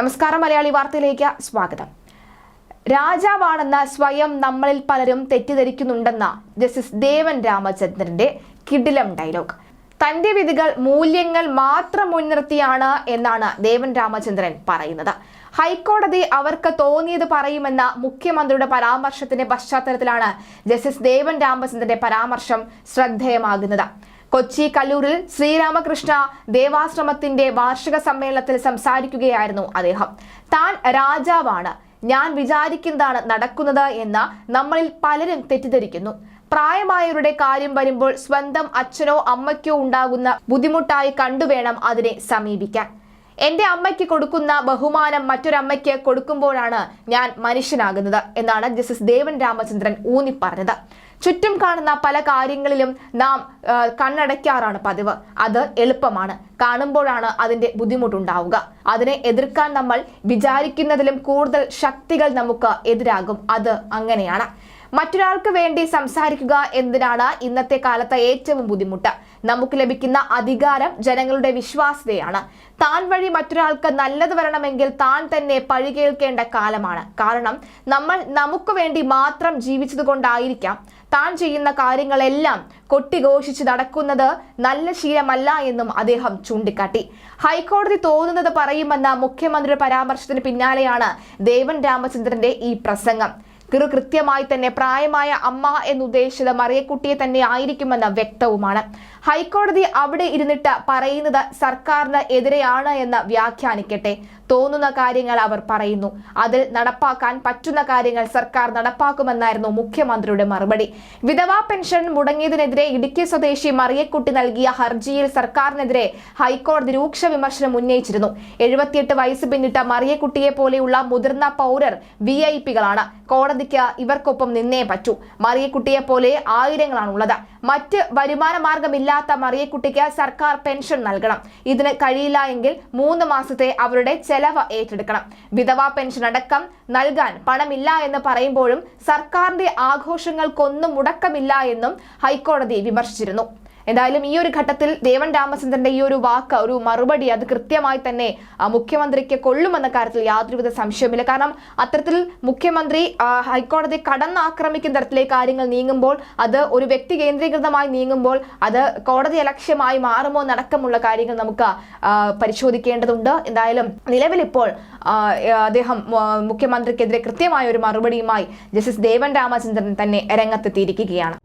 നമസ്കാരം, മലയാളി വാർത്തയിലേക്ക് സ്വാഗതം. രാജാവാണെന്ന് സ്വയം നമ്മളിൽ പലരും തെറ്റിദ്ധരിക്കുന്നുണ്ടെന്ന ജസ്റ്റിസ് ദേവൻ രാമചന്ദ്രന്റെ കിടിലം ഡയലോഗ്. തന്റെ വിധികൾ മൂല്യങ്ങൾ മാത്രം മുൻനിർത്തിയാണ് എന്നാണ് ദേവൻ രാമചന്ദ്രൻ പറയുന്നത്. ഹൈക്കോടതി അവർക്ക് തോന്നിയത് പറയുമെന്ന മുഖ്യമന്ത്രിയുടെ പരാമർശത്തിന്റെ പശ്ചാത്തലത്തിലാണ് ജസ്റ്റിസ് ദേവൻ രാമചന്ദ്രന്റെ പരാമർശം ശ്രദ്ധേയമാകുന്നത്. കൊച്ചി കല്ലൂരിൽ ശ്രീരാമകൃഷ്ണ ദേവാശ്രമത്തിന്റെ വാർഷിക സമ്മേളനത്തിൽ സംസാരിക്കുകയായിരുന്നു അദ്ദേഹം. താൻ രാജാവാണ്, ഞാൻ വിചാരിക്കുന്നതാണ് നടക്കുന്നത് എന്ന് നമ്മളിൽ പലരും തെറ്റിദ്ധരിക്കുന്നു. പ്രായമായവരുടെ കാര്യം വരുമ്പോൾ സ്വന്തം അച്ഛനോ അമ്മയ്ക്കോ ഉണ്ടാകുന്ന ബുദ്ധിമുട്ടായി കണ്ടുവേണം അതിനെ സമീപിക്കാൻ. എന്റെ അമ്മയ്ക്ക് കൊടുക്കുന്ന ബഹുമാനം മറ്റൊരമ്മയ്ക്ക് കൊടുക്കുമ്പോഴാണ് ഞാൻ മനുഷ്യനാകുന്നത് എന്നാണ് ജസ്റ്റിസ് ദേവൻ രാമചന്ദ്രൻ ഊന്നി പറഞ്ഞത്. ചുറ്റും കാണുന്ന പല കാര്യങ്ങളിലും നാം കണ്ണടയ്ക്കാറാണ് പതിവ്. അത് എളുപ്പമാണ്, കാണുമ്പോഴാണ് അതിന്റെ ബുദ്ധിമുട്ടുണ്ടാവുക. അതിനെ എതിർക്കാൻ നമ്മൾ വിചാരിക്കുന്നതിലും കൂടുതൽ ശക്തികൾ നമുക്ക് എതിരാകും. അത് അങ്ങനെയാണ്. മറ്റൊരാൾക്ക് വേണ്ടി സംസാരിക്കുക എന്നതിനാണ് ഇന്നത്തെ കാലത്ത് ഏറ്റവും ബുദ്ധിമുട്ട്. നമുക്ക് ലഭിക്കുന്ന അധികാരം ജനങ്ങളുടെ വിശ്വാസ്യതയാണ്. താൻ വഴി മറ്റൊരാൾക്ക് നല്ലത് വരണമെങ്കിൽ താൻ തന്നെ പഴികേൽക്കേണ്ട കാലമാണ്. കാരണം നമ്മൾ നമുക്ക് വേണ്ടി മാത്രം ജീവിച്ചത് കൊണ്ടായിരിക്കാം താൻ ചെയ്യുന്ന കാര്യങ്ങളെല്ലാം കൊട്ടിഘോഷിച്ച് നടക്കുന്നത് നല്ല ശീലമല്ല എന്നും അദ്ദേഹം ചൂണ്ടിക്കാട്ടി. ഹൈക്കോടതി തോന്നുന്നത് പറയുമെന്ന മുഖ്യമന്ത്രിയുടെ പരാമർശത്തിന് പിന്നാലെയാണ് ദേവൻ രാമചന്ദ്രന്റെ ഈ പ്രസംഗം. കൃത്യമായി തന്നെ പ്രായമായ അമ്മ എന്നുദ്ദേശിച്ചത് മറിയക്കുട്ടിയെ തന്നെ ആയിരിക്കുമെന്ന് വ്യക്തവുമാണ്. ഹൈക്കോടതി അവിടെ ഇരുന്നിട്ട് പറയുന്നത് സർക്കാരിന് എതിരെയാണ് എന്ന് വ്യാഖ്യാനിക്കട്ടെ. തോന്നുന്ന കാര്യങ്ങൾ അവർ പറയുന്നു, അതിൽ നടപ്പാക്കാൻ പറ്റുന്ന കാര്യങ്ങൾ സർക്കാർ നടപ്പാക്കുമെന്നായിരുന്നു മുഖ്യമന്ത്രിയുടെ മറുപടി. വിധവാ പെൻഷൻ മുടങ്ങിയതിനെതിരെ ഇടുക്കി സ്വദേശി മറിയക്കുട്ടി നൽകിയ ഹർജിയിൽ സർക്കാരിനെതിരെ ഹൈക്കോടതി രൂക്ഷ വിമർശനം ഉന്നയിച്ചിരുന്നു. 78 വയസ്സ് പിന്നിട്ട മറിയക്കുട്ടിയെ പോലെയുള്ള മുതിർന്ന പൗരർ VIP-കളാണ്. കോടതിക്ക് ഇവർക്കൊപ്പം നിന്നേ പറ്റൂ. മറിയക്കുട്ടിയെ പോലെ ആയിരങ്ങളാണുള്ളത്. മറ്റ് വരുമാന മാർഗമില്ലാത്ത മറിയക്കുട്ടിക്ക് സർക്കാർ പെൻഷൻ നൽകണം. ഇതിന് കഴിയില്ല എങ്കിൽ 3 മാസത്തെ അവരുടെ ചെലവ് ഏറ്റെടുക്കണം. വിധവാ പെൻഷൻ അടക്കം നൽകാൻ പണമില്ല എന്ന് പറയുമ്പോഴും സർക്കാരിന്റെ ആഘോഷങ്ങൾക്കൊന്നും മുടക്കമില്ല എന്നും ഹൈക്കോടതി വിമർശിച്ചിരുന്നു. എന്തായാലും ഈ ഒരു ഘട്ടത്തിൽ ദേവൻ രാമചന്ദ്രന്റെ ഈ ഒരു വാക്ക്, ഒരു മറുപടി, അത് കൃത്യമായി തന്നെ മുഖ്യമന്ത്രിക്ക് കൊള്ളുമെന്ന കാര്യത്തിൽ യാതൊരുവിധ സംശയവുമില്ല. കാരണം അത്തരത്തിൽ മുഖ്യമന്ത്രി ഹൈക്കോടതി കടന്നാക്രമിക്കുന്ന തരത്തിലേക്ക് കാര്യങ്ങൾ നീങ്ങുമ്പോൾ, അത് ഒരു വ്യക്തി കേന്ദ്രീകൃതമായി നീങ്ങുമ്പോൾ അത് കോടതി ലക്ഷ്യമായി മാറുമോ എന്നടക്കമുള്ള കാര്യങ്ങൾ നമുക്ക് പരിശോധിക്കേണ്ടതുണ്ട്. എന്തായാലും നിലവിലിപ്പോൾ അദ്ദേഹം മുഖ്യമന്ത്രിക്കെതിരെ കൃത്യമായ ഒരു മറുപടിയുമായി ജസ്റ്റിസ് ദേവൻ രാമചന്ദ്രൻ തന്നെ രംഗത്തെത്തിയിരിക്കുകയാണ്.